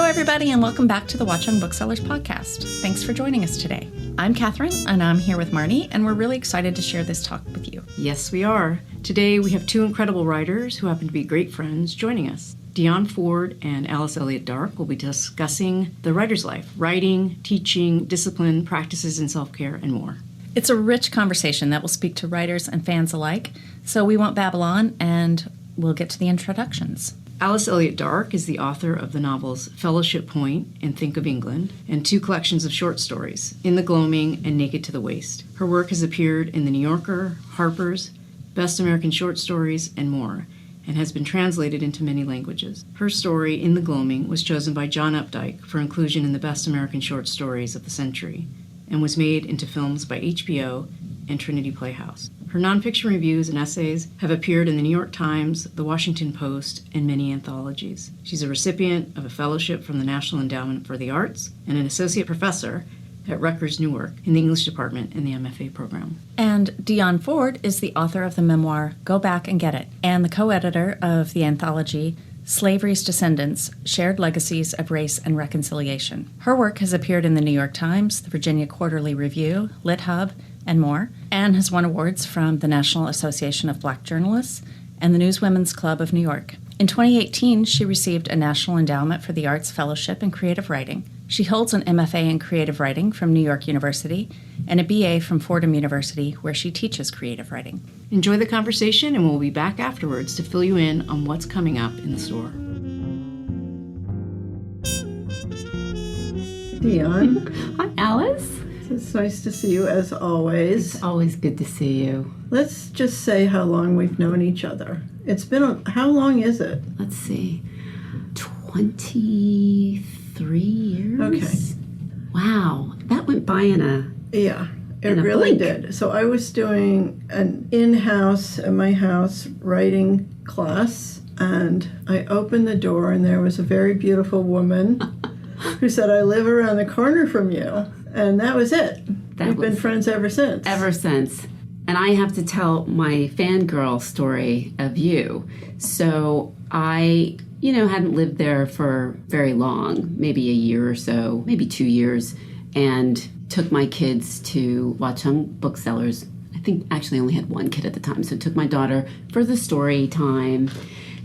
everybody, and welcome back to the Watchung Booksellers podcast. Thanks for joining us today. I'm Kathryn, and I'm here with Marnie, and we're really excited to share this talk with you. Yes, we are. Today, we have two incredible writers who happen to be great friends joining us. Dion Ford and Alice Elliott Dark will be discussing the writer's life, writing, teaching, discipline, practices in self-care, and more. It's a rich conversation that will speak to writers and fans alike, so we won't babble on, and we'll get to the introductions. Alice Elliott Dark is the author of the novels Fellowship Point and Think of England, and two collections of short stories, In the Gloaming and Naked to the Waist. Her work has appeared in The New Yorker, Harper's, Best American Short Stories, and more, and has been translated into many languages. Her story, In the Gloaming, was chosen by John Updike for inclusion in the Best American Short Stories of the Century, and was made into films by HBO and Trinity Playhouse. Her nonfiction reviews and essays have appeared in the New York Times, the Washington Post, and many anthologies. She's a recipient of a fellowship from the National Endowment for the Arts and an associate professor at Rutgers Newark in the English department in the MFA program. And Dion Ford is the author of the memoir Go Back and Get It, and the co-editor of the anthology Slavery's Descendants, Shared Legacies of Race and Reconciliation. Her work has appeared in the New York Times, the Virginia Quarterly Review, LitHub, and more, and has won awards from the National Association of Black Journalists and the Newswomen's Club of New York. In 2018, she received a National Endowment for the Arts Fellowship in Creative Writing. She holds an MFA in Creative Writing from New York University and a BA from Fordham University, where she teaches creative writing. Enjoy the conversation, and we'll be back afterwards to fill you in on what's coming up in the store. Dion. Hi, Alice. It's nice to see you as always. It's always good to see you. Let's just say how long we've known each other. It's been, how long is it? Let's see, 23 years? Okay. Wow, that went by in a... Yeah, it in a really blink. did. So I was doing an in-house, at my house, writing class, and I opened the door, and there was a very beautiful woman who said, I live around the corner from you. And that was it. We've been friends ever since. Ever since. And I have to tell my fangirl story of you. So I, hadn't lived there for very long, maybe a year or so, maybe 2 years, and took my kids to Watchung Booksellers. I think actually only had one kid at the time, so took my daughter for the story time.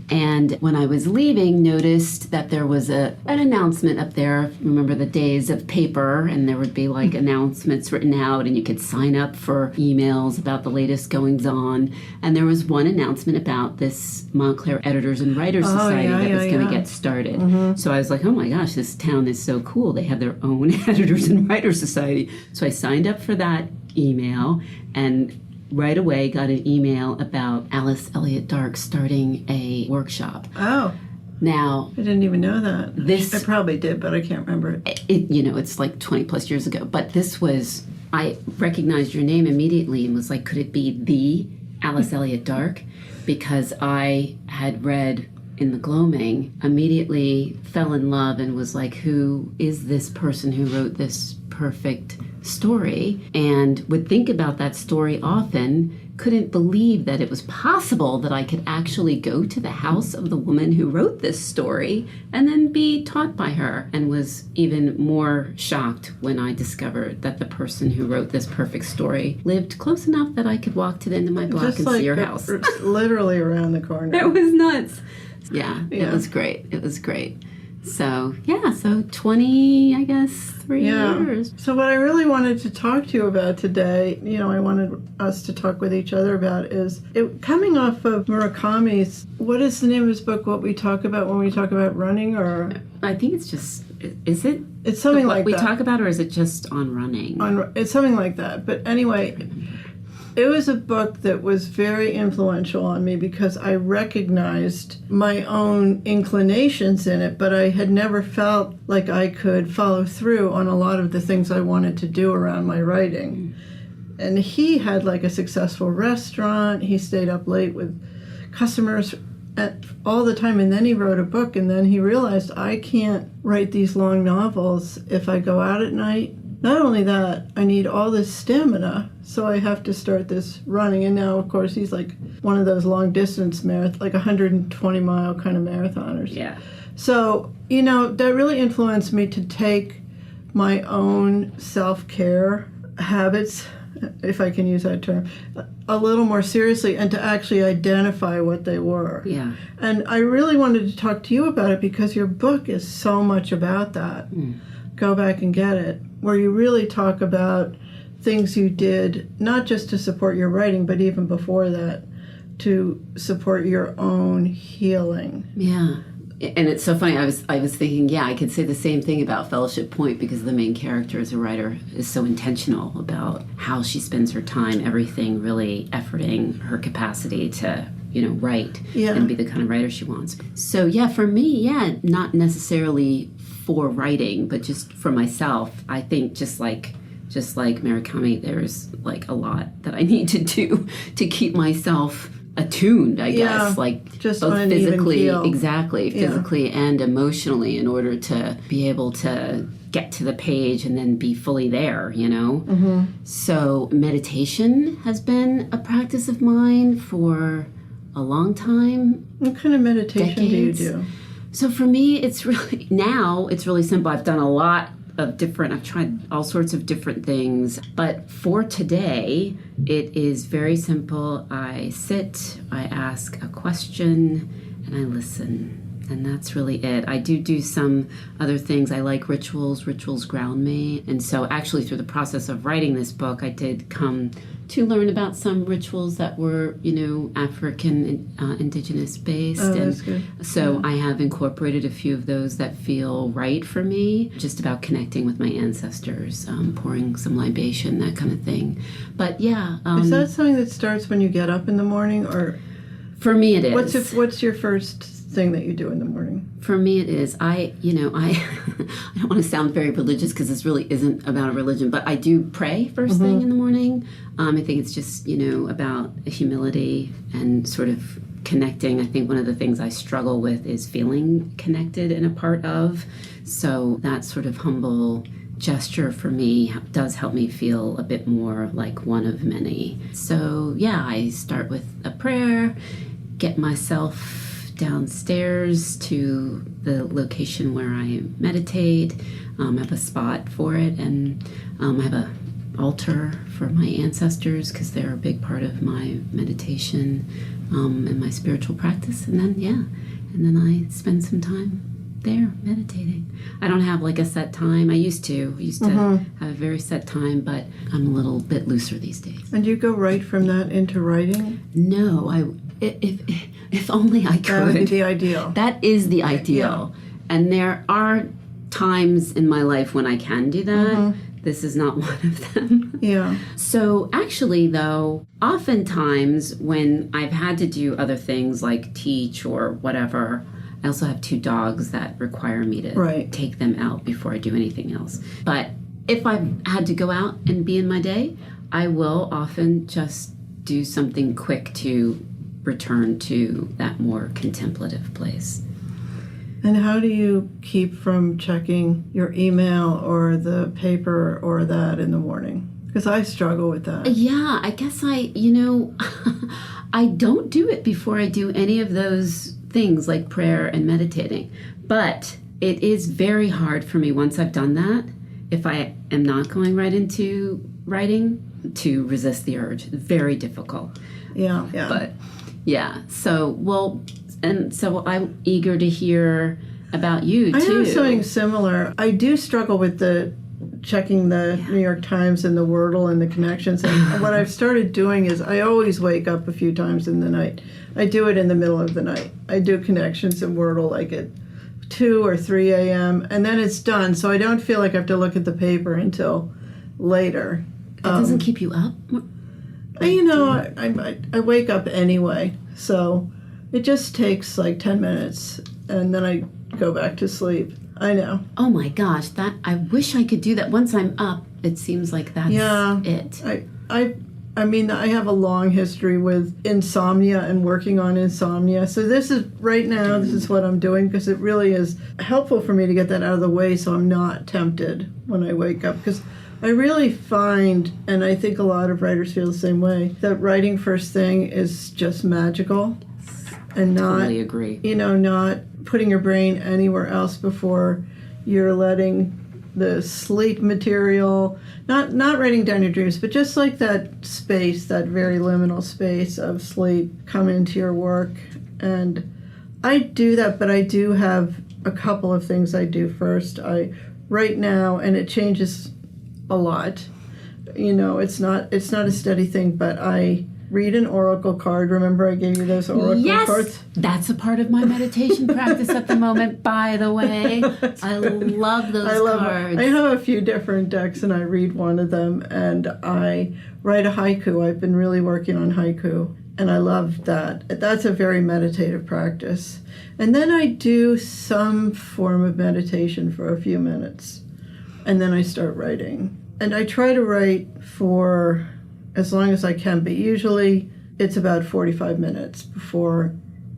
And when I was leaving, noticed that there was an announcement up there. Remember the days of paper, and there would be like announcements written out, and you could sign up for emails about the latest goings-on. And there was one announcement about this Montclair Editors and Writers Society that was going to get started. Mm-hmm. So I was like, oh my gosh, this town is so cool. They have their own Editors and Writers Society. So I signed up for that email, and right away got an email about Alice Elliott Dark starting a workshop. Oh. Now, I didn't even know that. I probably did, but I can't remember it. It's like 20 plus years ago. But this was, I recognized your name immediately and was like, could it be the Alice Elliott Dark? Because I had read In the Gloaming, immediately fell in love and was like, who is this person who wrote this perfect story? And would think about that story often, couldn't believe that it was possible that I could actually go to the house of the woman who wrote this story and then be taught by her, and was even more shocked when I discovered that the person who wrote this perfect story lived close enough that I could walk to the end of my block and see your house. Literally around the corner. It was nuts. Yeah, it was great. It was great. So 20, I guess, 3 years. So what I really wanted to talk to you about today, I wanted us to talk with each other about, is coming off of Murakami's, what is the name of his book, What We Talk About When We Talk About Running, or? I think it's just, is it? It's something like that. What We Talk About, or is it just on running? It's something like that. But anyway, it was a book that was very influential on me because I recognized my own inclinations in it, but I had never felt like I could follow through on a lot of the things I wanted to do around my writing. And he had like a successful restaurant. He stayed up late with customers all the time, and then he wrote a book, and then he realized I can't write these long novels if I go out at night. not only that, I need all this stamina, so I have to start this running. And now, of course, he's like one of those long distance like 120-mile kind of marathoners. Yeah. So, that really influenced me to take my own self-care habits, if I can use that term, a little more seriously, and to actually identify what they were. Yeah. And I really wanted to talk to you about it because your book is so much about that. Go back and get it, where you really talk about things you did, not just to support your writing, but even before that, to support your own healing. Yeah. And it's so funny. I was thinking, I could say the same thing about Fellowship Point, because the main character as a writer is so intentional about how she spends her time, everything really efforting her capacity to, write and be the kind of writer she wants. So for me, not necessarily for writing, but just for myself. I think just like Murakami, there's like a lot that I need to do to keep myself attuned, I guess, like just both physically, physically and emotionally, in order to be able to get to the page and then be fully there, So meditation has been a practice of mine for a long time. What kind of meditation decades. do you do? So for me, it's really simple. I've done a lot of I've tried all sorts of different things, but for today, it is very simple. I sit, I ask a question, and I listen. And that's really it. I do some other things. I like rituals. Rituals ground me. And so actually through the process of writing this book, I did come to learn about some rituals that were, African indigenous based. Oh, that's good. So I have incorporated a few of those that feel right for me, just about connecting with my ancestors, pouring some libation, that kind of thing. But is that something that starts when you get up in the morning, or? For me it is. What's your first thing that you do in the morning? For me it is. I don't want to sound very religious, because this really isn't about a religion, but I do pray first thing in the morning. I think it's just, about humility and sort of connecting. I think one of the things I struggle with is feeling connected and a part of. So that sort of humble gesture for me does help me feel a bit more like one of many. So I start with a prayer, get myself downstairs to the location where I meditate. I have a spot for it, and I have a altar for my ancestors, because they're a big part of my meditation and my spiritual practice. And then I spend some time there meditating. I don't have like a set time. I used to have a very set time, but I'm a little bit looser these days. And you go right from that into writing? No, if only I could. That would be the ideal. That is the ideal. And there are times in my life when I can do that. This is not one of them. Yeah. So actually, though, oftentimes when I've had to do other things like teach or whatever, I also have 2 dogs that require me to take them out before I do anything else. But if I've had to go out and be in my day, I will often just do something quick to return to that more contemplative place. And how do you keep from checking your email or the paper or that in the morning? Because I struggle with that. Yeah, I guess I don't do it before I do any of those things like prayer and meditating. But it is very hard for me once I've done that, if I am not going right into writing, to resist the urge. Very difficult. Yeah. But so I'm eager to hear about you too. I have something similar. I do struggle with checking the New York Times and the Wordle and the connections. And what I've started doing is I always wake up a few times in the night. I do it in the middle of the night. I do connections in Wordle like at 2 or 3 a.m. and then it's done. So I don't feel like I have to look at the paper until later. It doesn't keep you up? I wake up anyway. So it just takes like 10 minutes and then I go back to sleep. I know. Oh my gosh, I wish I could do that. Once I'm up, it seems like that's it. I mean, I have a long history with insomnia and working on insomnia. So this is what I'm doing, because it really is helpful for me to get that out of the way so I'm not tempted when I wake up. Because I really find, and I think a lot of writers feel the same way, that writing first thing is just magical, and not, Totally agree. not putting your brain anywhere else before you're letting the sleep material, not writing down your dreams, but just like that space, that very liminal space of sleep, come into your work. And I do that, but I do have a couple of things I do first. I write now, and it changes a lot. It's not a steady thing, but I read an oracle card. Remember I gave you those oracle cards? That's a part of my meditation practice at the moment, by the way. I love those cards. I have a few different decks, and I read one of them, and I write a haiku. I've been really working on haiku, and I love that. That's a very meditative practice. And then I do some form of meditation for a few minutes, and then I start writing. And I try to write for as long as I can, but usually it's about 45 minutes before,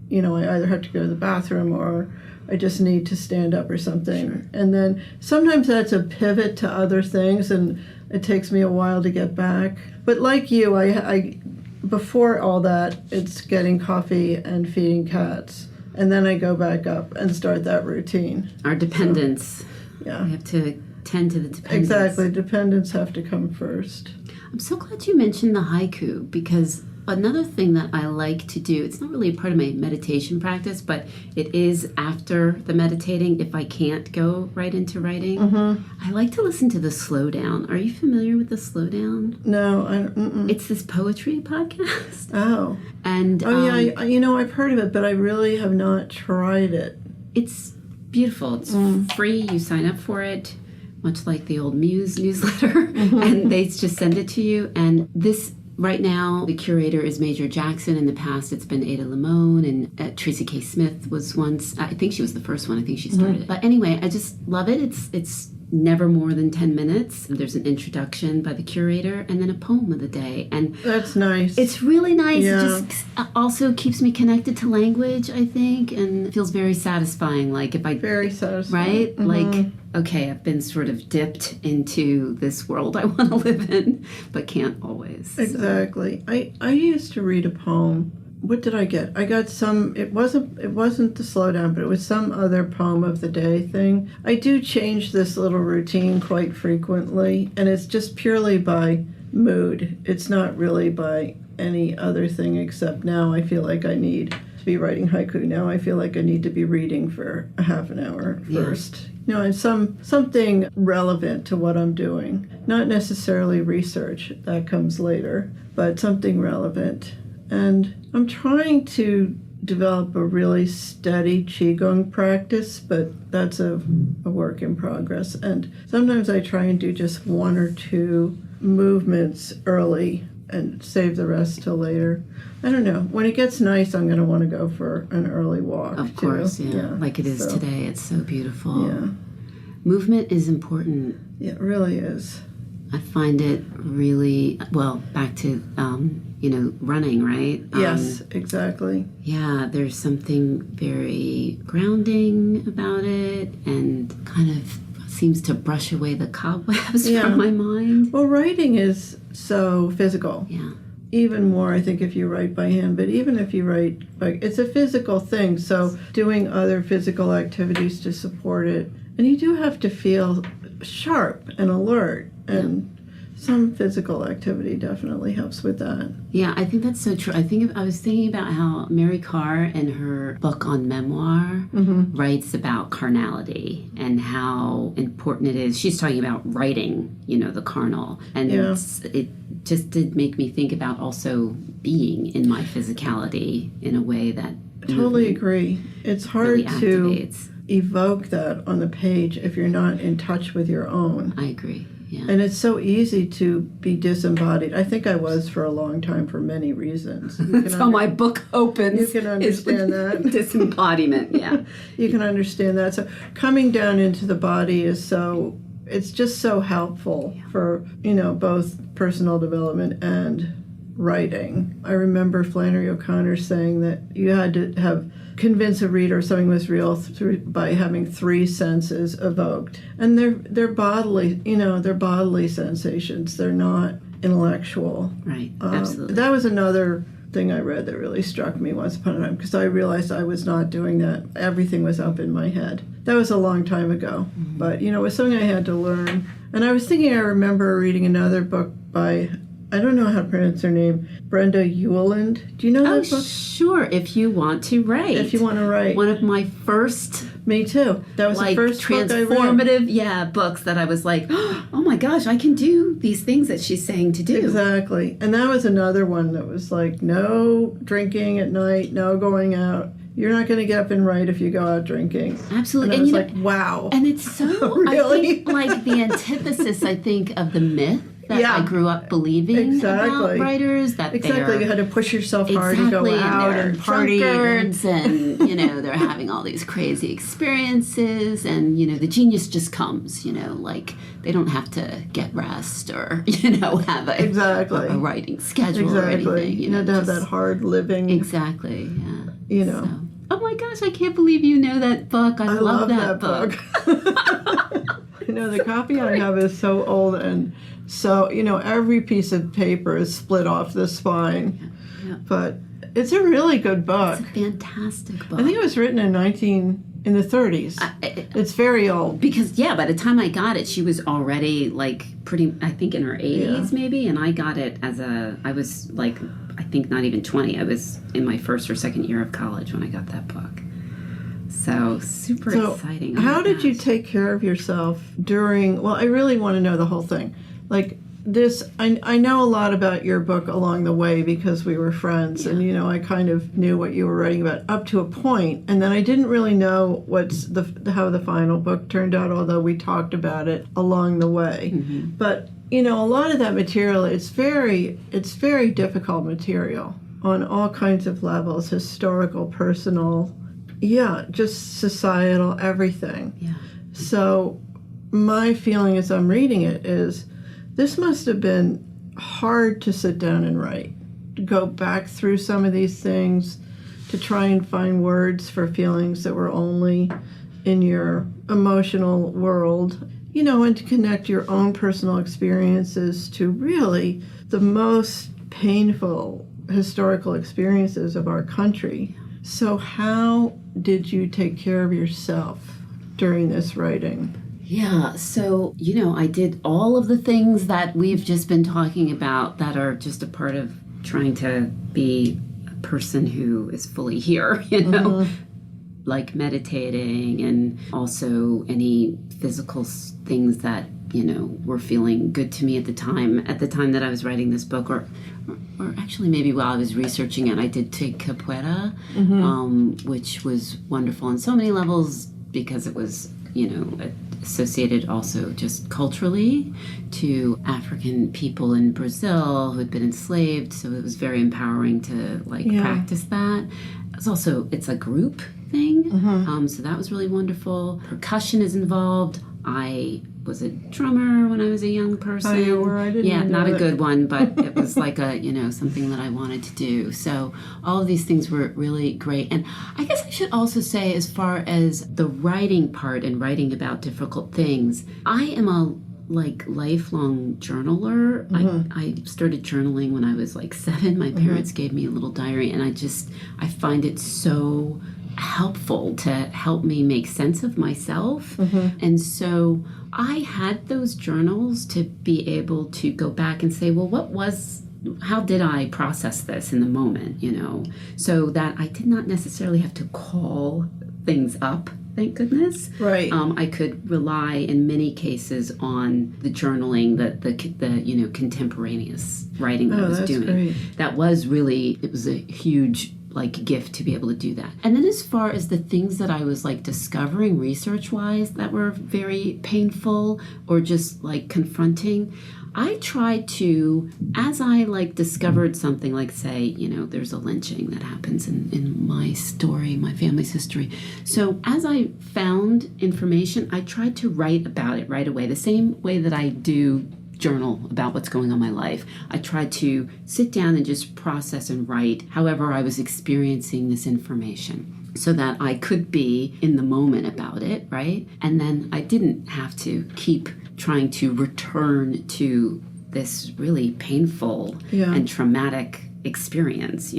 I either have to go to the bathroom or I just need to stand up or something. Sure. And then sometimes that's a pivot to other things, and it takes me a while to get back. But like you, I before all that, it's getting coffee and feeding cats. And then I go back up and start that routine. Our dependents. Yeah. We have to tend to the dependents. Exactly. Dependents have to come first. I'm so glad you mentioned the haiku, because another thing that I like to do, it's not really a part of my meditation practice, but it is after the meditating, if I can't go right into writing. Mm-hmm. I like to listen to the Slowdown. Are you familiar with the Slowdown? No, It's this poetry podcast. Oh. And yeah, I've heard of it, but I really have not tried it. It's beautiful. It's free. You sign up for it, much like the old Muse newsletter, and they just send it to you. And this, right now, the curator is Major Jackson. In the past, it's been Ada Limon, and Tracy K. Smith was once. I think she was the first one. I think she started it. But anyway, I just love it. It's never more than 10 minutes. There's an introduction by the curator and then a poem of the day. And that's nice. It's really nice. Yeah. It just also keeps me connected to language, I think, and it feels very satisfying. Like if I... Very satisfying. Right? Like, okay, I've been sort of dipped into this world I want to live in, but can't always. Exactly. So. I used to read a poem. What did I get? I got some, it wasn't the Slowdown, but it was some other poem of the day thing. I do change this little routine quite frequently, and it's just purely by mood. It's not really by any other thing, except now I feel like I need to be writing haiku. Now I feel like I need to be reading for a half an hour first. And something relevant to what I'm doing. Not necessarily research, that comes later, but something relevant. And I'm trying to develop a really steady Qigong practice, but that's a work in progress. And sometimes I try and do just one or two movements early and save the rest till later. I don't know. When it gets nice, I'm going to want to go for an early walk. Of course, yeah. Like it is today. It's so beautiful. Yeah. Movement is important. Yeah, it really is. I find it really, well, back to, running, right? Yes, exactly. Yeah, there's something very grounding about it and kind of seems to brush away the cobwebs from my mind. Well, writing is so physical. Yeah. Even more, I think, if you write by hand, but even if you write it's a physical thing, so doing other physical activities to support it. And you do have to feel sharp and alert, and some physical activity definitely helps with that. Yeah, I think that's so true. I was thinking about how Mary Carr, in her book on memoir, writes about carnality and how important it is. She's talking about writing, the carnal. And it just did make me think about also being in my physicality in a way that... Totally agree. It's hard really to evoke that on the page if you're not in touch with your own. I agree. Yeah. And it's so easy to be disembodied. I think I was for a long time for many reasons. That's how my book opens. You can understand that. Disembodiment, yeah. You can understand that. So coming down into the body it's just so helpful for, both personal development and writing. I remember Flannery O'Connor saying that you had to convince a reader something was real by having 3 senses evoked, and they're bodily, they're bodily sensations. They're not intellectual. Right. Absolutely. That was another thing I read that really struck me once upon a time, because I realized I was not doing that. Everything was up in my head. That was a long time ago, but it was something I had to learn. And I was thinking, I remember reading another book by, I don't know how to pronounce her name, Brenda Ueland. Do you know that book? Sure. If you want to write. If you want to write. One of my first. Me too. That was the first transformative, books that I was like, oh my gosh, I can do these things that she's saying to do. Exactly. And that was another one that was like, no drinking at night, no going out. You're not going to get up and write if you go out drinking. Absolutely. And I was like, wow. And it's so, really? I think, like the antithesis, of the myth that I grew up believing about writers. That exactly, you had to push yourself hard to go out and party. Drunkards and they're having all these crazy experiences, and the genius just comes. They don't have to get rest or have a writing schedule or anything. You had to have that hard living. Exactly. Yeah. So. Oh my gosh! I can't believe you know that book. I love that book. The copy I have is so old, and so every piece of paper is split off the spine. Yeah. But it's a really good book. It's a fantastic book. I think it was written in the 30s. It's very old. Because by the time I got it, she was already I think in her 80s maybe, and I got it I was I think not even 20. I was in my first or second year of college when I got that book. So super exciting. How did you take care of yourself during, I really want to know the whole thing. I know a lot about your book along the way because we were friends, and I kind of knew what you were writing about up to a point, and then I didn't really know how the final book turned out, although we talked about it along the way. Mm-hmm. But a lot of that material, it's very difficult material on all kinds of levels, historical, personal, just societal, everything. Yeah. So my feeling as I'm reading it is, this must have been hard to sit down and write, to go back through some of these things, to try and find words for feelings that were only in your emotional world, and to connect your own personal experiences to really the most painful historical experiences of our country. So how did you take care of yourself during this writing? Yeah, so, I did all of the things that we've just been talking about that are just a part of trying to be a person who is fully here, Mm-hmm. Like meditating, and also any physical things that, were feeling good to me at the time that I was writing this book, or actually maybe while I was researching it, I did take capoeira, which was wonderful on so many levels because it was, associated also just culturally to African people in Brazil who had been enslaved, so it was very empowering to practice that. It's a group thing, so that was really wonderful. Percussion is involved. I was a drummer when I was a young person. Oh, you were? I didn't know not that. A good one, but it was like a, something that I wanted to do. So all of these things were really great. And I guess I should also say, as far as the writing part and writing about difficult things, I am a lifelong journaler. I started journaling when I was 7. My parents gave me a little diary, and I find it so helpful to help me make sense of myself. And so I had those journals to be able to go back and say, well, how did I process this in the moment, so that I did not necessarily have to call things up, thank goodness. Right. I could rely in many cases on the journaling, the contemporaneous writing that I was doing. Great. That was really, it was a huge gift to be able to do that. And then as far as the things that I was discovering research-wise that were very painful or just confronting, I tried to, as I discovered something say, there's a lynching that happens in my story, my family's history. So as I found information, I tried to write about it right away, the same way that I do journal about what's going on in my life. I tried to sit down and just process and write however I was experiencing this information so that I could be in the moment about it, right? And then I didn't have to keep trying to return to this really painful and traumatic experience,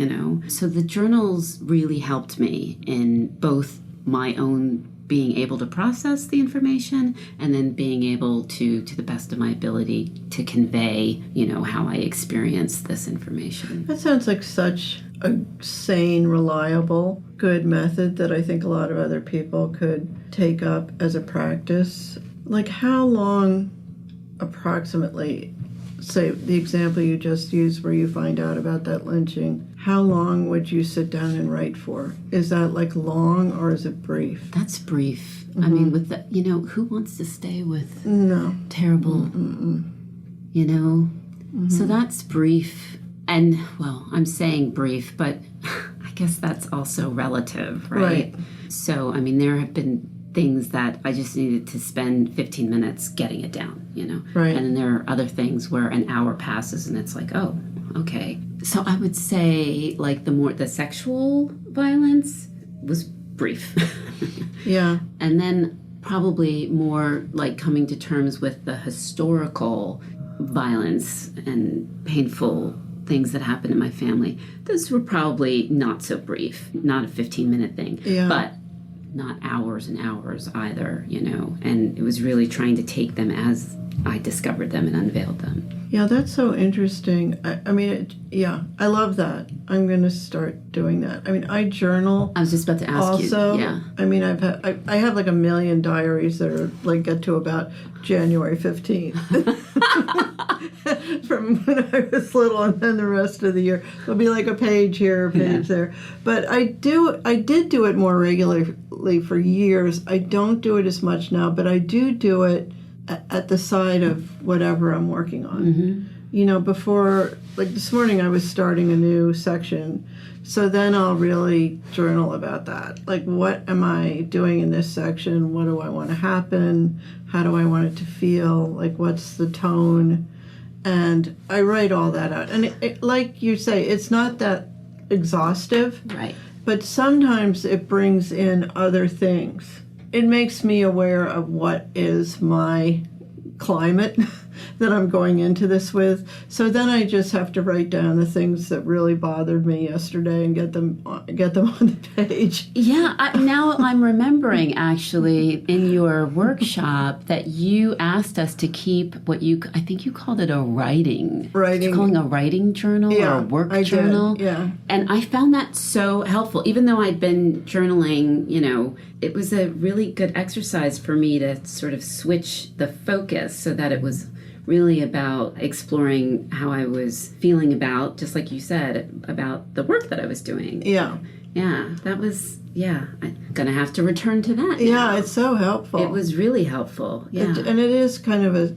So the journals really helped me in both my own being able to process the information and then being able to the best of my ability, to convey, how I experienced this information. That sounds like such a sane, reliable, good method that I think a lot of other people could take up as a practice. Like, how long approximately, say the example you just used where you find out about that lynching, how long would you sit down and write for? Is that like long or is it brief? That's brief. I mean, with the, who wants to stay with terrible, So that's brief. And, well, I'm saying brief, but I guess that's also relative, right? So, I mean, there have been things that I just needed to spend 15 minutes getting it down, Right. And then there are other things where an hour passes and it's like, oh, okay. So I would say, like, the sexual violence was brief. Yeah. And then probably more like coming to terms with the historical violence and painful things that happened in my family. Those were probably not so brief, not a 15-minute thing, but not hours and hours either, and it was really trying to take them as I discovered them and unveiled them. Yeah, that's so interesting. I mean, I love that. I'm going to start doing that. I mean, I journal. I was just about to ask also, you. Yeah. I mean, I have like a million diaries that are like get to about January 15th from when I was little, and then the rest of the year there'll be like a page here, a page there. But I did do it more regularly for years. I don't do it as much now, but I do it at the side of whatever I'm working on. Before, like this morning I was starting a new section, so then I'll really journal about that. Like, what am I doing in this section? What do I want to happen? How do I want it to feel? Like, what's the tone? And I write all that out. And it, like you say, it's not that exhaustive. Right. But sometimes it brings in other things. It makes me aware of what is my climate that I'm going into this with. So then I just have to write down the things that really bothered me yesterday and get them on the page. Yeah, now I'm remembering actually in your workshop that you asked us to keep what I think you called it a writing. You're calling a writing journal or a work journal. Did, yeah. And I found that so helpful. Even though I'd been journaling, it was a really good exercise for me to sort of switch the focus so that it was really about exploring how I was feeling about, just like you said, about the work that I was doing. Yeah. Yeah, that was, I'm going to have to return to that now. Yeah, it's so helpful. It was really helpful, yeah. And it is kind of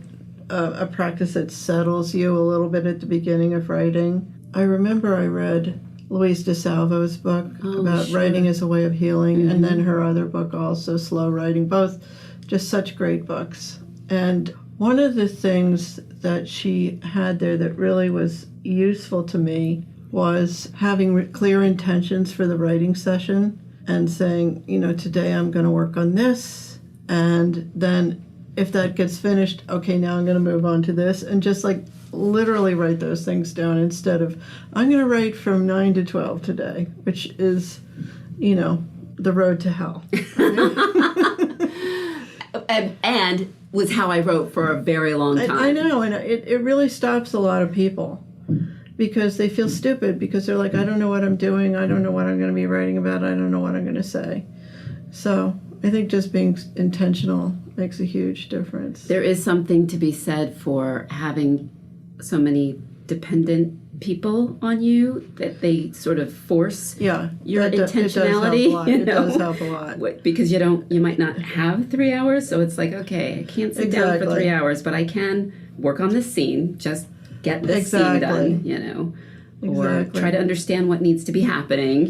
a practice that settles you a little bit at the beginning of writing. I remember I read Louise DeSalvo's book about writing as a way of healing, and then her other book also, Slow Writing, both just such great books. And one of the things that she had there that really was useful to me was having clear intentions for the writing session and saying, today I'm going to work on this, and then if that gets finished, okay, now I'm going to move on to this, and just like literally write those things down instead of, I'm going to write from 9 to 12 today, which is, the road to hell. and was how I wrote for a very long time. I know, and it really stops a lot of people because they feel stupid because they're like, I don't know what I'm doing, I don't know what I'm going to be writing about, I don't know what I'm going to say. So I think just being intentional makes a huge difference. There is something to be said for having so many dependent people on you that they sort of force your intentionality. It does help a lot. Because you might not have 3 hours, so it's like, okay, I can't sit down for 3 hours, but I can work on this scene, just get this scene done, or try to understand what needs to be happening,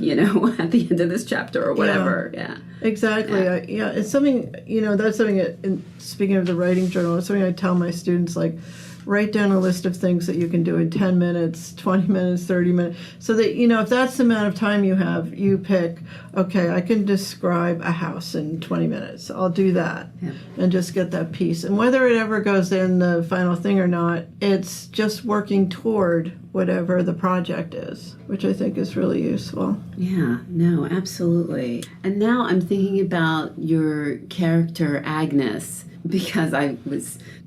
at the end of this chapter or whatever. Yeah. Exactly. It's something, that's something speaking of the writing journal, it's something I tell my students, like, write down a list of things that you can do in 10 minutes, 20 minutes, 30 minutes, so that, if that's the amount of time you have, you pick, okay, I can describe a house in 20 minutes. I'll do that and just get that piece. And whether it ever goes in the final thing or not, it's just working toward whatever the project is, which I think is really useful. Yeah, no, absolutely. And now I'm thinking about your character, Agnes, because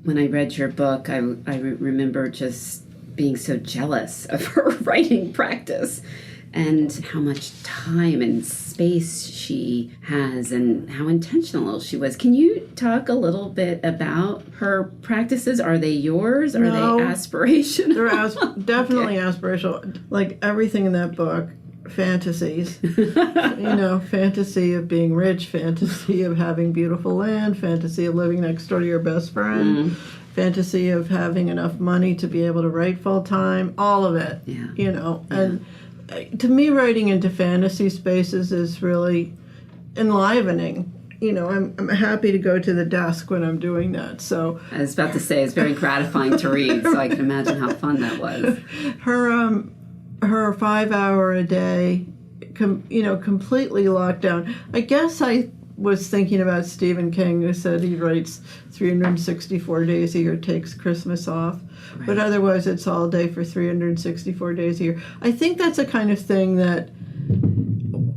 when I read your book, I remember just being so jealous of her writing practice and how much time and space she has and how intentional she was. Can you talk a little bit about her practices? Are they yours? Are they aspirational? They're definitely aspirational. Like everything in that book, fantasies. Fantasy of being rich, fantasy of having beautiful land, fantasy of living next door to your best friend, fantasy of having enough money to be able to write full time, all of it. And to me, writing into fantasy spaces is really enlivening. I'm happy to go to the desk when I'm doing that. So I was about to say, it's very gratifying to read, so I can imagine how fun that was. Her 5 hour a day, completely locked down. I guess I was thinking about Stephen King, who said he writes 364 days a year, takes Christmas off. Right. But otherwise it's all day for 364 days a year. I think that's a kind of thing that,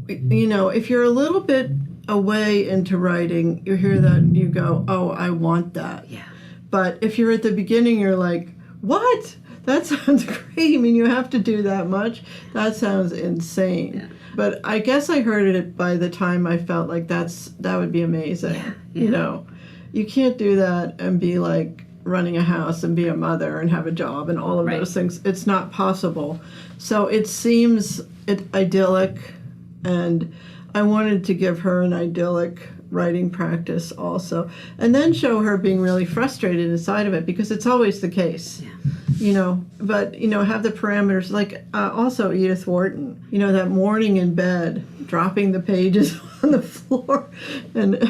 if you're a little bit away into writing, you hear that and you go, oh, I want that. Yeah. But if you're at the beginning, you're like, what? That sounds great. I mean, you have to do that much? That sounds insane. Yeah. But I guess I heard it by the time I felt like that would be amazing. Yeah. You can't do that and be like running a house and be a mother and have a job and all of those things. It's not possible. So it seems idyllic, and I wanted to give her an idyllic writing practice also, and then show her being really frustrated inside of it, because it's always the case. But have the parameters, like also Edith Wharton, that morning in bed, dropping the pages on the floor and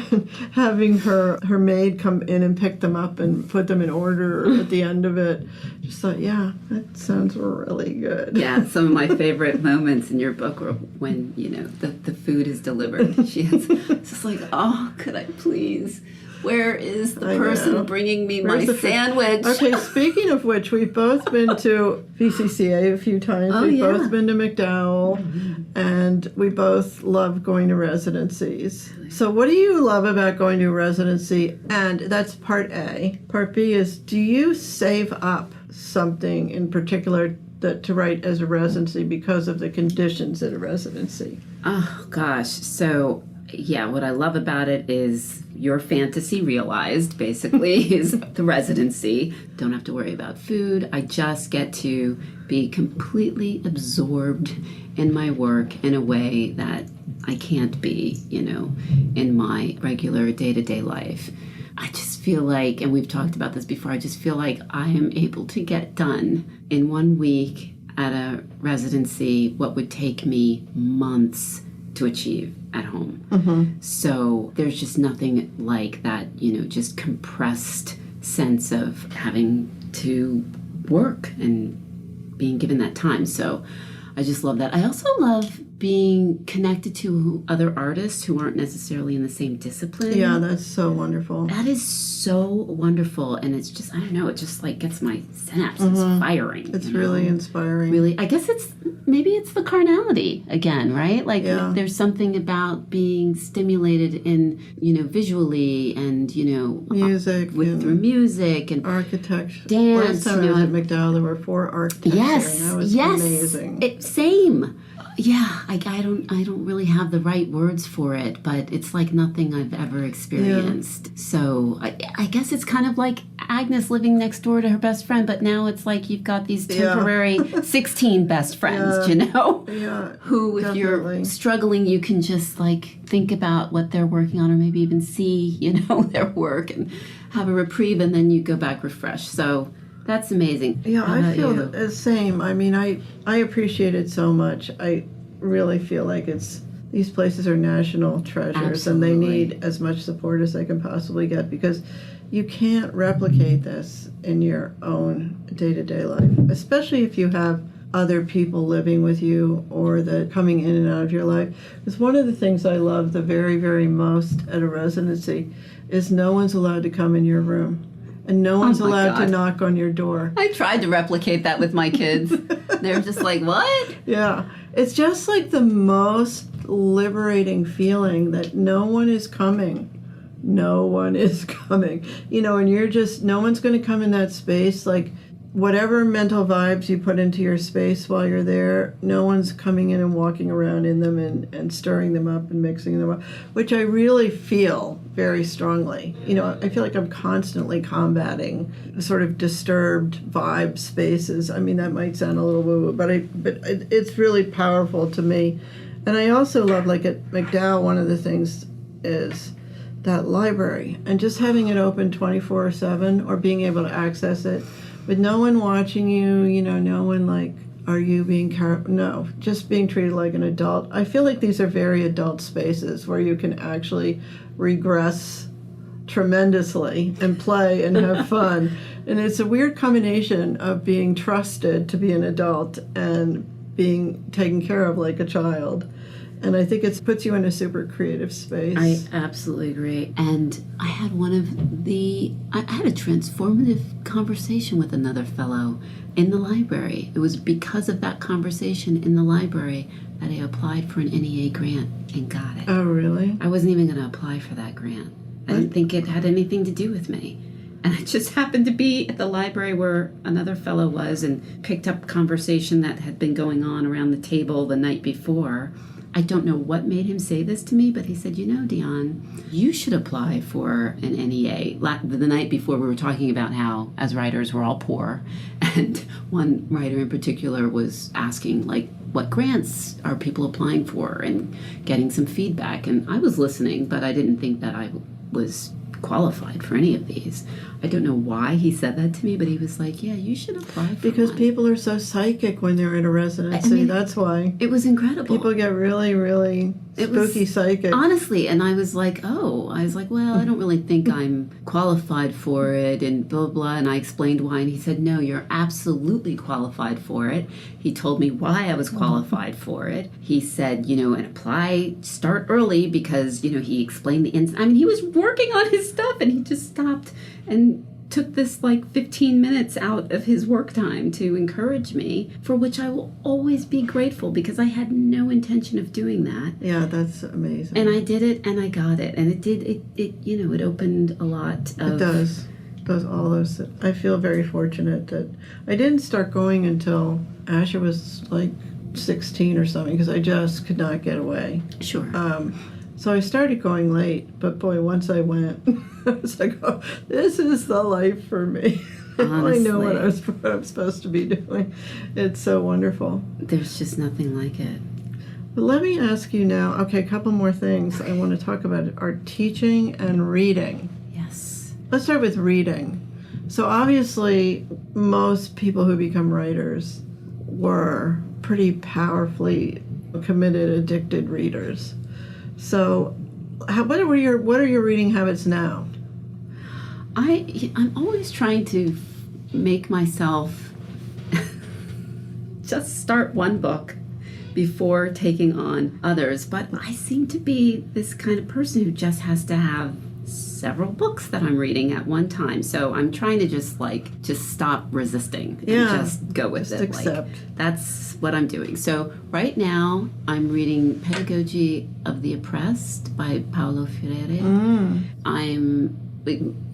having her maid come in and pick them up and put them in order at the end of it. Just thought, yeah, that sounds really good. Yeah, some of my favorite moments in your book were when, the food is delivered. She has, it's just like, oh, could I please? Where is the person bringing me my sandwich? Okay, speaking of which, we've both been to VCCA a few times. We've both been to MacDowell, and we both love going to residencies. So what do you love about going to a residency? And that's part A. Part B is, do you save up something in particular to write as a residency because of the conditions at a residency? Oh, gosh. So, yeah, what I love about it is your fantasy realized, basically, is the residency. Don't have to worry about food. I just get to be completely absorbed in my work in a way that I can't be, in my regular day-to-day life. I just feel like, and we've talked about this before, I just feel like I am able to get done in 1 week at a residency what would take me months to achieve at home. Mm-hmm. So there's just nothing like that, just compressed sense of having to work and being given that time. So I just love that. I also love being connected to other artists who aren't necessarily in the same discipline. Yeah, that's so wonderful. That is so wonderful. And it's just, I don't know, it just like gets my synapses firing. It's really inspiring. Really, I guess maybe it's the carnality again, right? Like there's something about being stimulated in, visually and, music. Through music and architecture. Dance. Last time I was at MacDowell, there were 4 architects. Yes. That was amazing. Same. Yeah, I don't really have the right words for it, but it's like nothing I've ever experienced. Yeah. So I guess it's kind of like Agnes living next door to her best friend, but now it's like you've got these temporary 16 best friends, Yeah. Who, if you're struggling, you can just like think about what they're working on, or maybe even see, their work and have a reprieve, and then you go back refreshed. So that's amazing. Yeah, I feel the same. I mean, I appreciate it so much. I really feel like it's these places are national treasures, and they Absolutely. need as much support as they can possibly get, because you can't replicate this in your own day-to-day life, especially if you have other people living with you or that coming in and out of your life. Because one of the things I love the very, very most at a residency is no one's allowed to come in your room, and no one's my allowed to God. knock on your door. I tried to replicate that with my kids. They're just like, what? Yeah, it's just like the most liberating feeling that no one is coming. No one is coming. And you're just, no one's going to come in that space. Like, whatever mental vibes you put into your space while you're there, no one's coming in and walking around in them and stirring them up and mixing them up, which I really feel very strongly. I feel like I'm constantly combating sort of disturbed vibe spaces. I mean, that might sound a little woo-woo, but it's really powerful to me. And I also love, like at MacDowell, one of the things is that library, and just having it open 24/7, or being able to access it with no one watching you, no one like, are you being no, just being treated like an adult. I feel like these are very adult spaces where you can actually regress tremendously and play and have fun. And it's a weird combination of being trusted to be an adult and being taken care of like a child. And I think it puts you in a super creative space. I absolutely agree. And I had I had a transformative conversation with another fellow in the library. It was because of that conversation in the library that I applied for an NEA grant and got it. Oh, really? I wasn't even going to apply for that grant. I didn't think it had anything to do with me. And I just happened to be at the library where another fellow was and picked up conversation that had been going on around the table the night before. I don't know what made him say this to me, but he said, Dion, you should apply for an NEA. The night before, we were talking about how, as writers, we're all poor. And one writer in particular was asking, like, what grants are people applying for, and getting some feedback. And I was listening, but I didn't think that I was qualified for any of these. I don't know why he said that to me, but he was like, yeah, you should apply for Because one. people are so psychic when they're in a residency. That's why. It was incredible. People get really, really spooky psychic. Honestly, and I was like, well, I don't really think I'm qualified for it, and blah, blah, and I explained why, and he said, no, you're absolutely qualified for it. He told me why I was qualified for it. He said, and apply, start early, because, he explained he was working on his stuff, and he just stopped and took this 15 minutes out of his work time to encourage me, for which I will always be grateful, because I had no intention of doing that. Yeah, that's amazing. And I did it, and I got it, and it opened a lot of... It does all those. I feel very fortunate that I didn't start going until Asher was 16 or something, because I just could not get away. Sure. So I started going late, but boy, once I went, I was like, oh, this is the life for me. I know what I'm supposed to be doing. It's so wonderful. There's just nothing like it. But let me ask you now, okay, a couple more things I want to talk about are teaching and reading. Yes. Let's start with reading. So obviously, most people who become writers were pretty powerfully committed, addicted readers. So, what are your reading habits now? I'm always trying to make myself just start one book before taking on others, but I seem to be this kind of person who just has to have several books that I'm reading at one time. So I'm trying to just stop resisting and just go with it. Accept. That's what I'm doing. So right now I'm reading Pedagogy of the Oppressed by Paulo Freire.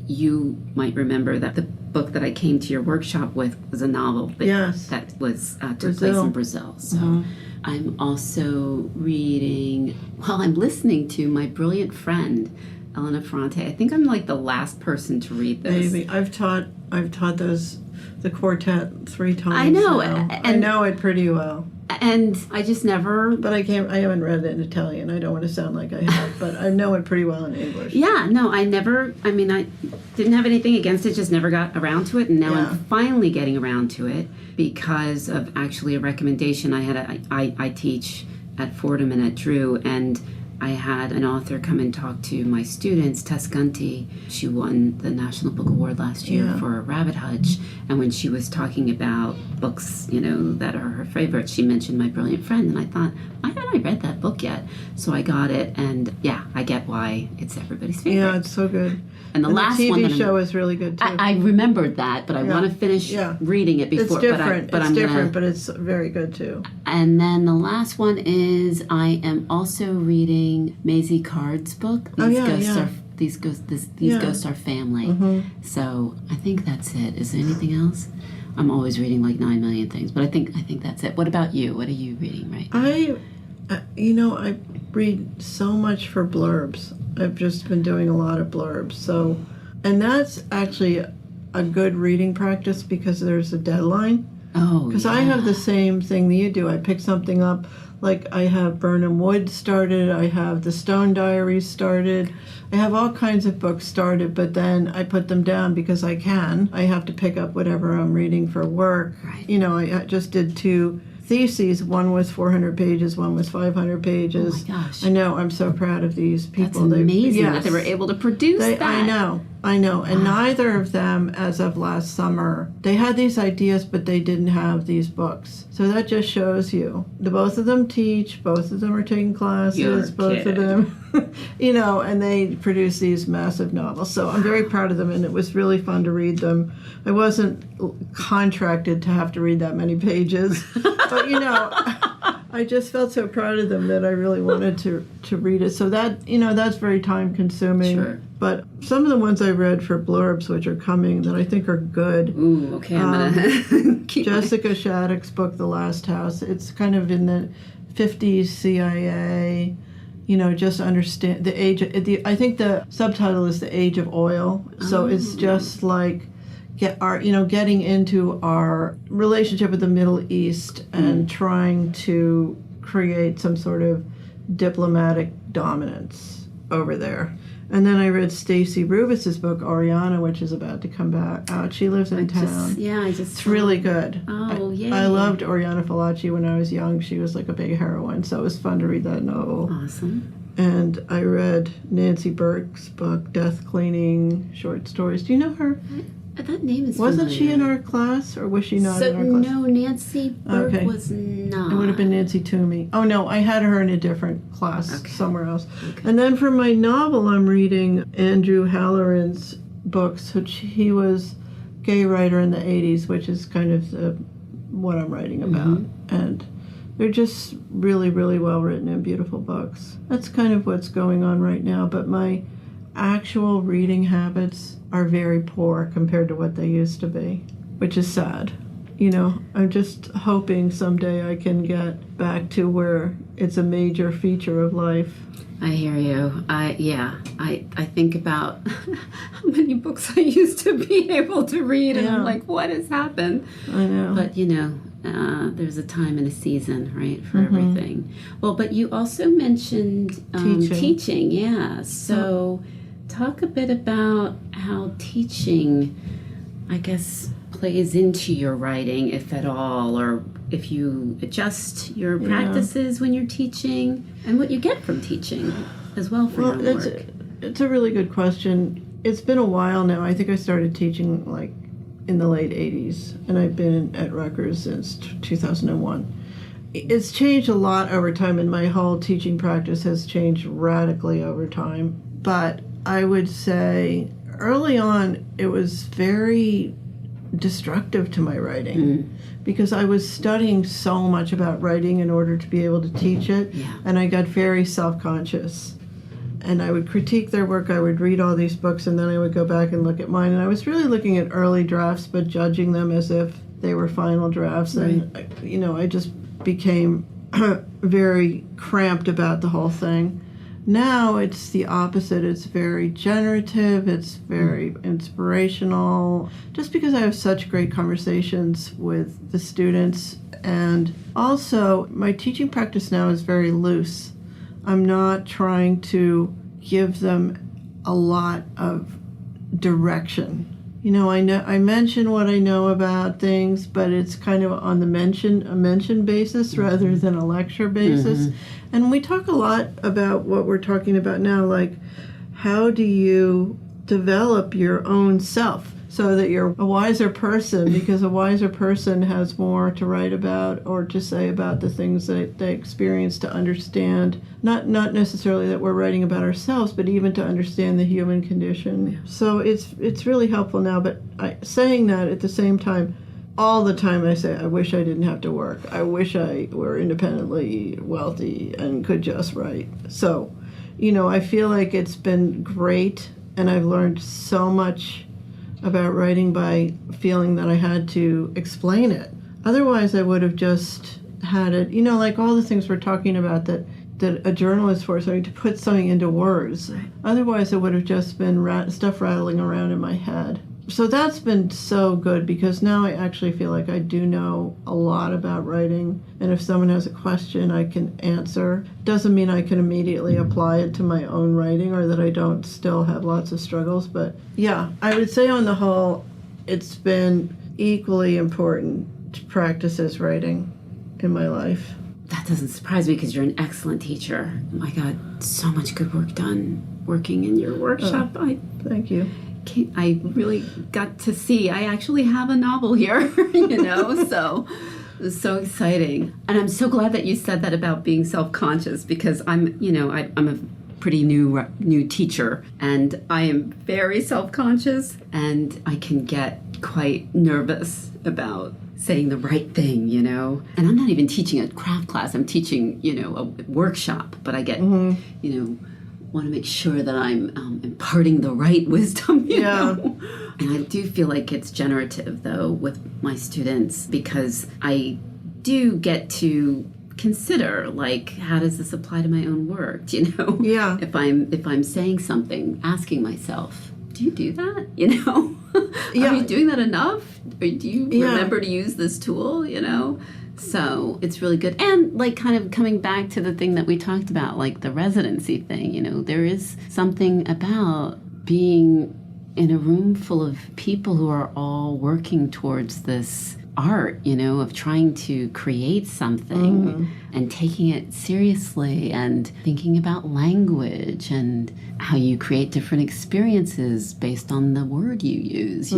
You might remember that the book that I came to your workshop with was a novel that was took place in Brazil. So I'm also I'm listening to my brilliant friend Elena Ferrante. I think I'm the last person to read this. Maybe I've taught the quartet 3 times. I know, now. I know it pretty well. And I just never... But I haven't read it in Italian. I don't want to sound like I have, but I know it pretty well in English. Yeah, no, I didn't have anything against it, just never got around to it, and now I'm finally getting around to it because of actually a recommendation I had. I teach at Fordham and at Drew, and I had an author come and talk to my students, Tess Gunty. She won the National Book Award last year for Rabbit Hutch. And when she was talking about books, that are her favorites, she mentioned My Brilliant Friend. And I thought, why haven't I read that book yet? So I got it, and I get why it's everybody's favorite. Yeah, it's so good. And the last TV one show is really good too. I remembered that, but I want to finish reading it before. It's different. But it's different, but it's very good too. And then the last one is I am also reading Maisie Card's book. These ghosts are family. Mm-hmm. So I think that's it. Is there anything else? I'm always reading like 9 million things, but I think that's it. What about you? What are you reading right now? I read so much for blurbs. I've just been doing a lot of blurbs. So, and that's actually a good reading practice because there's a deadline. Oh, because I have the same thing that you do. I pick something up, like I have Burnham Wood started, I have the Stone Diaries started, I have all kinds of books started, but then I put them down because I have to pick up whatever I'm reading for work. Right. I just did 2 theses. One was 400 pages, one was 500 pages. Oh my gosh. I know, I'm so proud of these people. That's amazing that they were able to produce that. I know. And neither of them, as of last summer, they had these ideas, but they didn't have these books. So that just shows you. Both of them teach, both of them are taking classes, both of them, and they produce these massive novels. So I'm very proud of them, and it was really fun to read them. I wasn't contracted to have to read that many pages, but, I just felt so proud of them that I really wanted to read it. So that, that's very time consuming. Sure. But some of the ones I read for blurbs, which are coming, that I think are good. Ooh, okay, I'm going to keep Jessica Shattuck's book, The Last House. It's kind of in the 50s CIA, just understand the age. I think the subtitle is The Age of Oil. So it's just like getting into our relationship with the Middle East and trying to create some sort of diplomatic dominance over there. And then I read Stacey Rubis's book, Oriana, which is about to come back out. She lives in town. It's really good. Oh, yay. I loved Oriana Fallaci when I was young. She was like a big heroine, so it was fun to read that novel. Awesome. And I read Nancy Burke's book, Death Cleaning Short Stories. Do you know her? That name is Wasn't familiar. she in our class, or was she not in our class? No, Nancy Burke was not. It would have been Nancy Toomey. Oh, no, I had her in a different class somewhere else. Okay. And then for my novel, I'm reading Andrew Halloran's books, which he was a gay writer in the 80s, which is kind of what I'm writing about. And they're just really, really well written and beautiful books. That's kind of what's going on right now, but my actual reading habits are very poor compared to what they used to be, which is sad. I'm just hoping someday I can get back to where it's a major feature of life. I hear you. I think about how many books I used to be able to read, and I'm like, what has happened? I know. But, there's a time and a season, right, for everything. Well, but you also mentioned teaching. Yeah. So talk a bit about how teaching, I guess, plays into your writing, if at all, or if you adjust your practices when you're teaching, and what you get from teaching as well for your work. It's a really good question. It's been a while now. I think I started teaching like in the late 80s, and I've been at Rutgers since 2001. It's changed a lot over time, and my whole teaching practice has changed radically over time. But I would say early on, it was very destructive to my writing because I was studying so much about writing in order to be able to teach it, and I got very self-conscious. And I would critique their work, I would read all these books, and then I would go back and look at mine. And I was really looking at early drafts, but judging them as if they were final drafts. And, I just became very cramped about the whole thing. Now it's the opposite. It's very generative. It's very inspirational. Just because I have such great conversations with the students. And also, my teaching practice now is very loose. I'm not trying to give them a lot of direction. I mention what I know about things, but it's kind of on the mention basis rather than a lecture basis. And we talk a lot about what we're talking about now, like how do you develop your own self so that you're a wiser person, because a wiser person has more to write about or to say about the things that they experience, to understand, not necessarily that we're writing about ourselves, but even to understand the human condition. So it's really helpful now, but saying that at the same time, all the time I say, I wish I didn't have to work. I wish I were independently wealthy and could just write. So, I feel like it's been great, and I've learned so much about writing by feeling that I had to explain it. Otherwise, I would have just had it, like all the things we're talking about that a journalist for, so to put something into words. Right. Otherwise, it would have just been stuff rattling around in my head. So that's been so good, because now I actually feel like I do know a lot about writing, and if someone has a question, I can answer. Doesn't mean I can immediately apply it to my own writing or that I don't still have lots of struggles, but yeah, I would say on the whole, it's been equally important to practice as writing in my life. That doesn't surprise me, because you're an excellent teacher. I got so much good work done working in your workshop. Thank you. I really got to see. I actually have a novel here, so it was so exciting. And I'm so glad that you said that about being self-conscious, because I'm a pretty new teacher, and I am very self-conscious, and I can get quite nervous about saying the right thing, And I'm not even teaching a craft class. I'm teaching, a workshop, but I get, want to make sure that I'm imparting the right wisdom, you know? And I do feel like it's generative, though, with my students, because I do get to consider, like, how does this apply to my own work, Yeah. If I'm saying something, asking myself, do you do that, Yeah. Are you doing that enough? Or do you remember to use this tool, So it's really good. And like kind of coming back to the thing that we talked about, like the residency thing, there is something about being in a room full of people who are all working towards this art, of trying to create something and taking it seriously and thinking about language and how you create different experiences based on the word you use.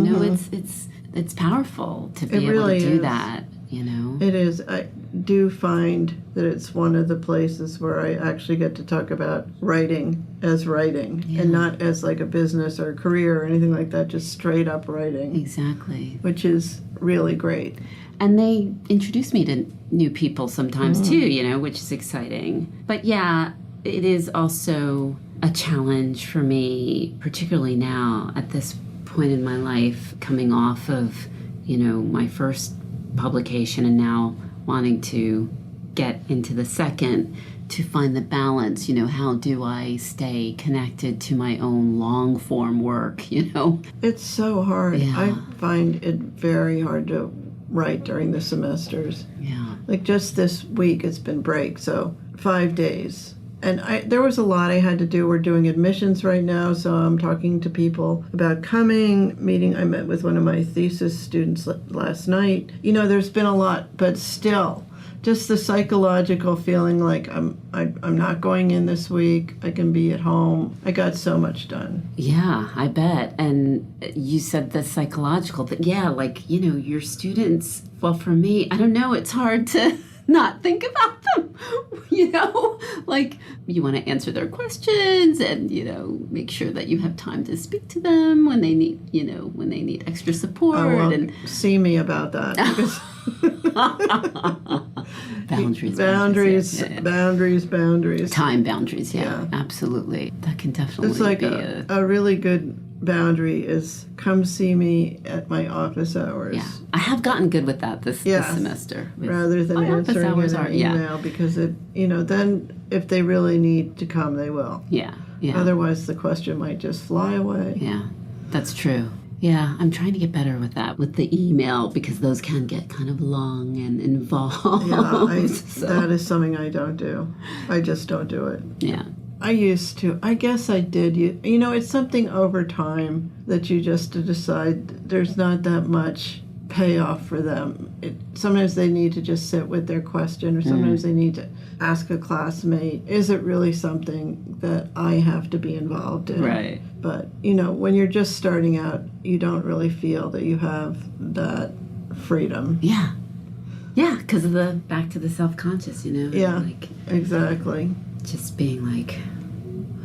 It's powerful to be able to do that. It is. I do find that it's one of the places where I actually get to talk about writing as writing and not as like a business or a career or anything like that, just straight up writing. Exactly. Which is really great. And they introduce me to new people sometimes too, which is exciting. But yeah, it is also a challenge for me, particularly now at this point in my life, coming off of, my first publication and now wanting to get into the second, to find the balance, how do I stay connected to my own long form work, It's so hard. Yeah. I find it very hard to write during the semesters. Yeah. Like just this week it's been break, so 5 days. And there was a lot I had to do. We're doing admissions right now, so I'm talking to people about coming, meeting. I met with one of my thesis students last night. There's been a lot, but still, just the psychological feeling like I'm not going in this week. I can be at home. I got so much done. Yeah, I bet. And you said the psychological thing. Yeah, like, your students, well, for me, I don't know, it's hard to not think about them, like you want to answer their questions and, make sure that you have time to speak to them when they need, extra support. Oh, well, and see me about that. Boundaries. Boundaries. Time boundaries, yeah, absolutely. That can definitely it's like be a really good boundary is come see me at my office hours. Yeah, I have gotten good with that this semester. Rather than answering in an email, because then if they really need to come, they will. Yeah. Otherwise, the question might just fly away. Yeah, that's true. Yeah, I'm trying to get better with that, with the email, because those can get kind of long and involved. Yeah, that is something I don't do. I just don't do it. Yeah. I used to. I guess I did. You know, it's something over time that you just decide there's not that much payoff for them. Sometimes they need to just sit with their question, or sometimes they need to ask a classmate, is it really something that I have to be involved in? Right. But, you know, when you're just starting out, you don't really feel that you have that freedom. Yeah. Yeah, because of the back to the self-conscious, you know? Yeah, Like, exactly. just being, like,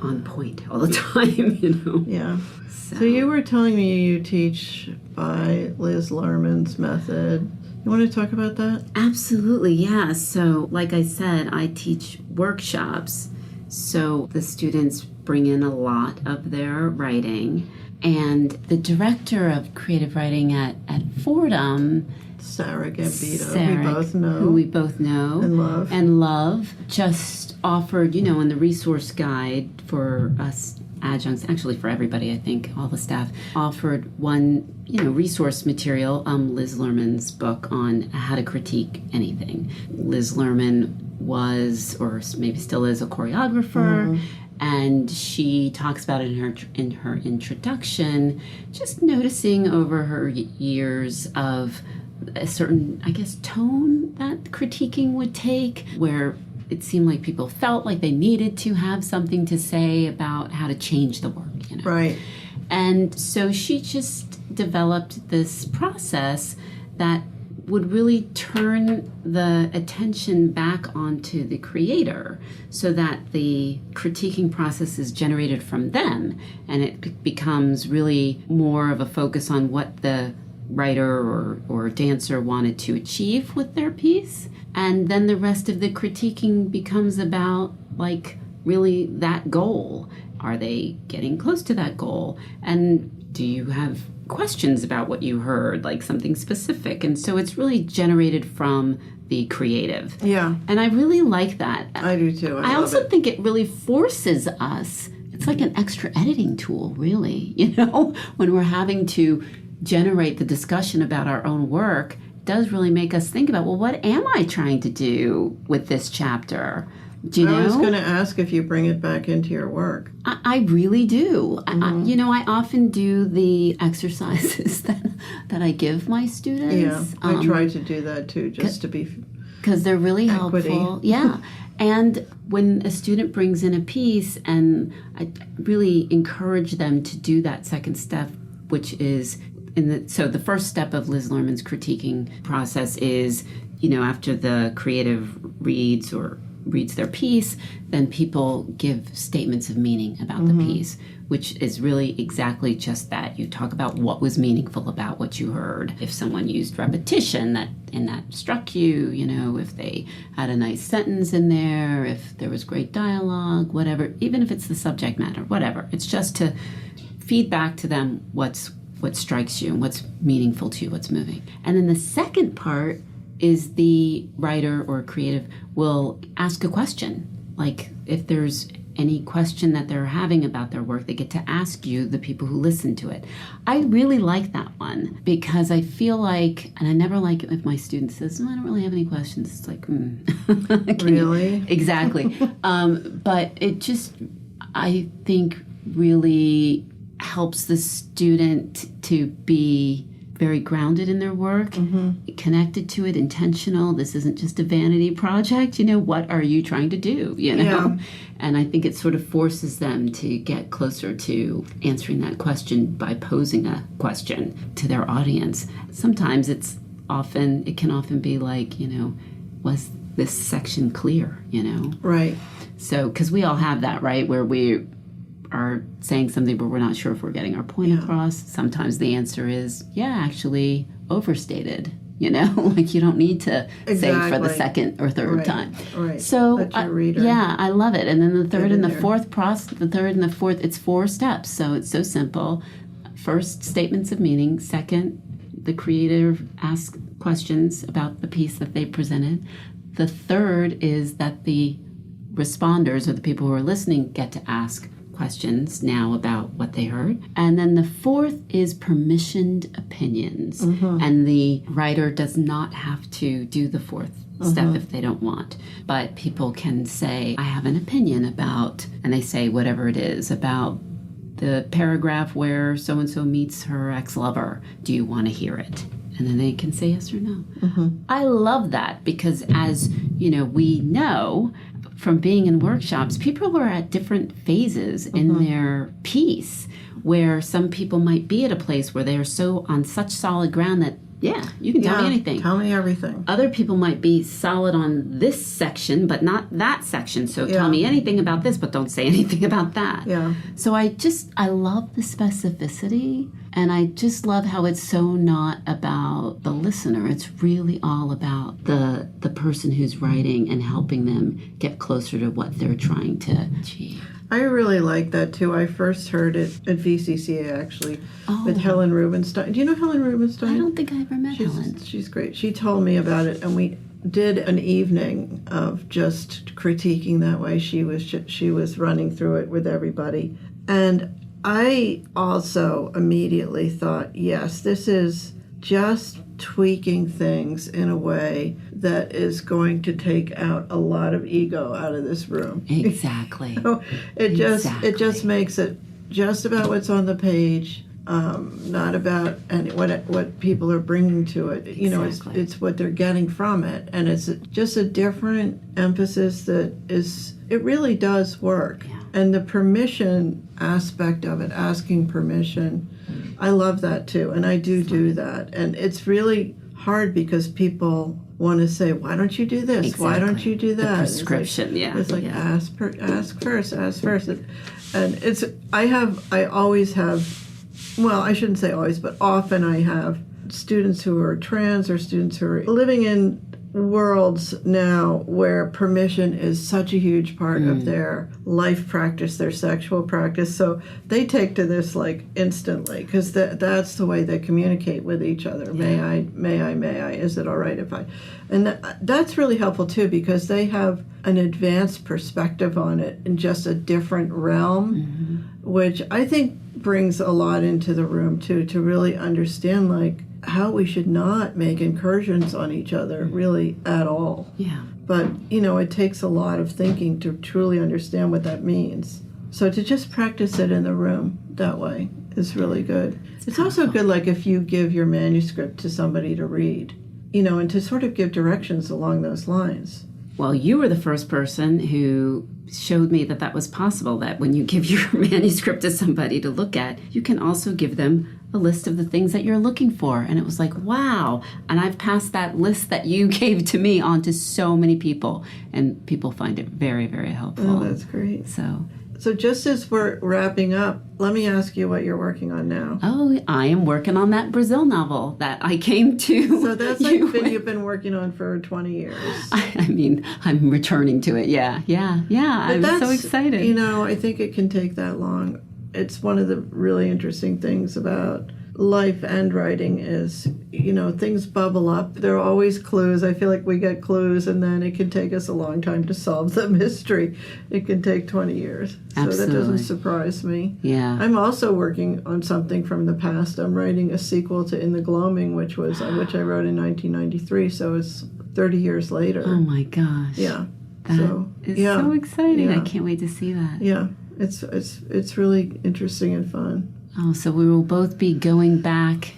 on point all the time, you know? Yeah. So you were telling me you teach by Liz Lerman's method. You want to talk about that? Absolutely, yeah. So, like I said, I teach workshops. So the students bring in a lot of their writing. And the director of creative writing at Fordham, Sarah Gambito, who we both know and love, just offered, you know, in the resource guide for us adjuncts, actually for everybody, I think, all the staff, offered one, you know, resource material, Liz Lerman's book on how to critique anything. Liz Lerman was, or maybe still is, a choreographer, and she talks about it in her introduction, just noticing over her years of a certain, I guess, tone that critiquing would take, where it seemed like people felt like they needed to have something to say about how to change the work, you know? Right. And so she just developed this process that would really turn the attention back onto the creator, so that the critiquing process is generated from them, and it becomes really more of a focus on what the writer or dancer wanted to achieve with their piece. And then the rest of the critiquing becomes about, like, really that goal. Are they getting close to that goal? And do you have questions about what you heard, like something specific? And so it's really generated from the creative. Yeah. And I really like that. I do too. I also think it really forces us. It's like an extra editing tool, really, you know, when we're having to generate the discussion about our own work. Does really make us think about, well, what am I trying to do with this chapter? Do you know? I was going to ask if you bring it back into your work. I really do. You know, I often do the exercises that I give my students. Yeah, I try to do that too, just to be... Because they're really equity. helpful. Yeah. And when a student brings in a piece, and I really encourage them to do that second step, which is... So the first step of Liz Lerman's critiquing process is, you know, after the creative reads their piece, then people give statements of meaning about the piece, which is really exactly just that. You talk about what was meaningful about what you heard. If someone used repetition that struck you, you know, if they had a nice sentence in there, if there was great dialogue, whatever, even if it's the subject matter, whatever. It's just to feed back to them what strikes you and what's meaningful to you, what's moving. And then the second part is the writer or creative will ask a question. Like, if there's any question that they're having about their work, they get to ask you, the people who listen to it. I really like that one, because I feel like, and I never like it if my student says, no, I don't really have any questions. It's like, Really? Exactly. But it just, I think, really helps the student to be very grounded in their work, connected to it, intentional. This isn't just a vanity project. You know, what are you trying to do? You know? Yeah. And I think it sort of forces them to get closer to answering that question by posing a question to their audience. Sometimes it can often be like, you know, was this section clear, you know? Right. So, because we all have that, right, where we are saying something but we're not sure if we're getting our point across. Sometimes the answer is, yeah, actually overstated, you know, like you don't need to say for the second or third time. Right. So Let your reader yeah, I love it. And then the third and the there. fourth, it's 4 steps. So it's so simple. First, statements of meaning. Second, the creator asks questions about the piece that they presented. The third is that the responders, or the people who are listening, get to ask questions now about what they heard. And then the fourth is permissioned opinions. And the writer does not have to do the fourth step if they don't want. But people can say, I have an opinion about, and they say whatever it is, about the paragraph where so-and-so meets her ex-lover. Do you want to hear it? And then they can say yes or no. I love that because as, we know from being in workshops, people are at different phases in their piece, where some people might be at a place where they are so on such solid ground that, you can tell me anything. Tell me everything. Other people might be solid on this section, but not that section. So tell me anything about this, but don't say anything about that. Yeah. So I love the specificity, and I just love how it's so not about the listener. It's really all about the person who's writing and helping them get closer to what they're trying to achieve. I really like that too. I first heard it at VCCA actually with Helen Rubinstein. Do you know Helen Rubinstein? I don't think I ever met Helen. She's great. She told me about it, and we did an evening of just critiquing that way. She was running through it with everybody, and I also immediately thought, yes, this is just tweaking things in a way that is going to take out a lot of ego out of this room. Exactly. So it just makes it just about what's on the page, not about what people are bringing to it. It's what they're getting from it, and it's just a different emphasis that it really does work. Yeah. And the permission aspect of it, asking permission, I love that too, and I do that. And it's really hard because people want to say, why don't you do this? Exactly. Why don't you do that? The prescription, It's like ask first. And I always have, well, I shouldn't say always, but often I have students who are trans or students who are living in worlds now where permission is such a huge part of their life practice, their sexual practice. So they take to this like instantly because that's the way they communicate with each other. Yeah. May I, is it all right if I? And that's really helpful too because they have an advanced perspective on it in just a different realm, which I think brings a lot into the room too, to really understand like how we should not make incursions on each other really at all. Yeah. But, it takes a lot of thinking to truly understand what that means. So to just practice it in the room that way is really good. It's also good like if you give your manuscript to somebody to read, and to sort of give directions along those lines. Well, you were the first person who showed me that was possible, that when you give your manuscript to somebody to look at, you can also give them a list of the things that you're looking for. And it was like, wow. And I've passed that list that you gave to me on to so many people. And people find it very, very helpful. Oh, that's great. So just as we're wrapping up, let me ask you what you're working on now. Oh, I am working on that Brazil novel that I came to. So that's like you've been working on for 20 years. I mean, I'm returning to it. Yeah. I'm so excited. I think it can take that long. It's one of the really interesting things about life and writing is, things bubble up. There are always clues. I feel like we get clues, and then it can take us a long time to solve the mystery. It can take 20 years. Absolutely. So that doesn't surprise me. Yeah. I'm also working on something from the past. I'm writing a sequel to In the Gloaming, which I wrote in 1993, so it's 30 years later. Oh my gosh. Yeah. That is so exciting. Yeah. I can't wait to see that. Yeah. It's really interesting and fun. Oh, so we will both be going back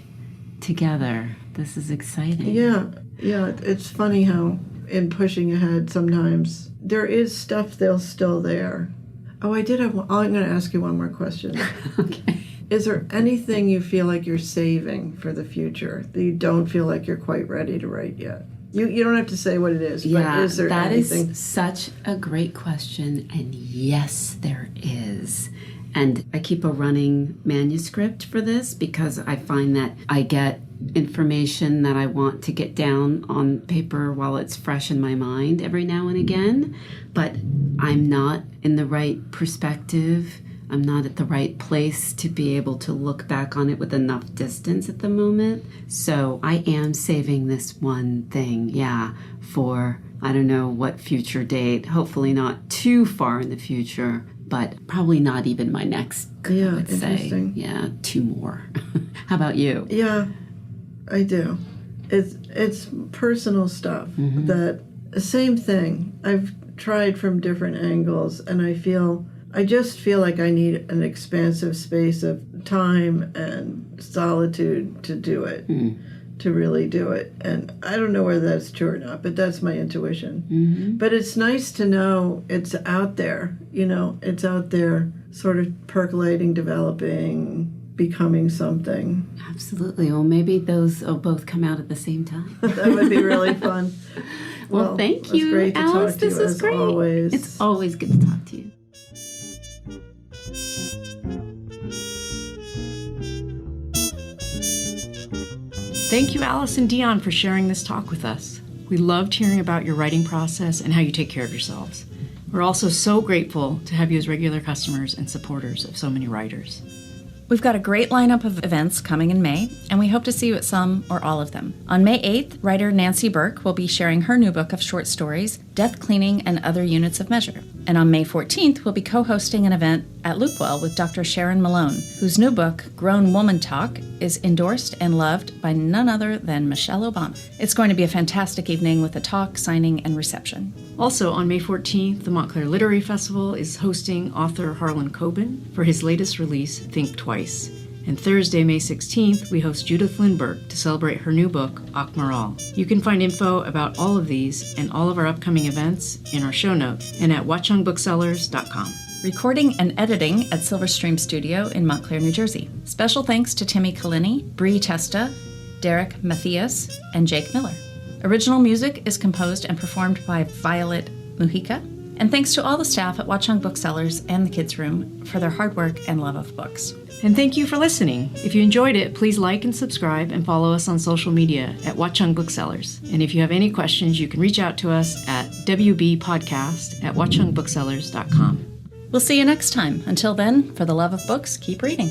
together. This is exciting. Yeah. It's funny how in pushing ahead sometimes there is stuff that's still there. Oh, I'm going to ask you one more question. Okay. Is there anything you feel like you're saving for the future that you don't feel like you're quite ready to write yet? You don't have to say what it is, but is there anything? That is such a great question, and yes, there is. And I keep a running manuscript for this because I find that I get information that I want to get down on paper while it's fresh in my mind every now and again, but I'm not in the right perspective. I'm not at the right place to be able to look back on it with enough distance at the moment. So I am saving this one thing, for I don't know what future date, hopefully not too far in the future, but probably not even my next, I would say. Yeah, 2 more. How about you? Yeah, I do. It's personal stuff that Same thing. I've tried from different angles, and I just feel like I need an expansive space of time and solitude to do it, to really do it. And I don't know whether that's true or not, but that's my intuition. Mm-hmm. But it's nice to know it's out there, it's out there sort of percolating, developing, becoming something. Absolutely. Well, maybe those will both come out at the same time. That would be really fun. Well, thank you, great to Alice. talk to This you, is as great. always. It's always good to talk to you. Thank you, Alice and Dion, for sharing this talk with us. We loved hearing about your writing process and how you take care of yourselves. We're also so grateful to have you as regular customers and supporters of so many writers. We've got a great lineup of events coming in May, and we hope to see you at some or all of them. On May 8th, writer Nancy Burke will be sharing her new book of short stories, Death Cleaning and Other Units of Measure. And on May 14th, we'll be co-hosting an event at Lupewell with Dr. Sharon Malone, whose new book, Grown Woman Talk, is endorsed and loved by none other than Michelle Obama. It's going to be a fantastic evening with a talk, signing, and reception. Also, on May 14th, the Montclair Literary Festival is hosting author Harlan Coben for his latest release, Think Twice. And Thursday, May 16th, we host Judith Lindbergh to celebrate her new book, Akmaral. You can find info about all of these and all of our upcoming events in our show notes and at watchungbooksellers.com. Recording and editing at Silverstream Studio in Montclair, New Jersey. Special thanks to Timmy Kalini, Bree Testa, Derek Matthias, and Jake Miller. Original music is composed and performed by Violet Mujica. And thanks to all the staff at Watchung Booksellers and the Kids Room for their hard work and love of books. And thank you for listening. If you enjoyed it, please like and subscribe and follow us on social media at Watchung Booksellers. And if you have any questions, you can reach out to us at wbpodcast@watchungbooksellers.com. We'll see you next time. Until then, for the love of books, keep reading.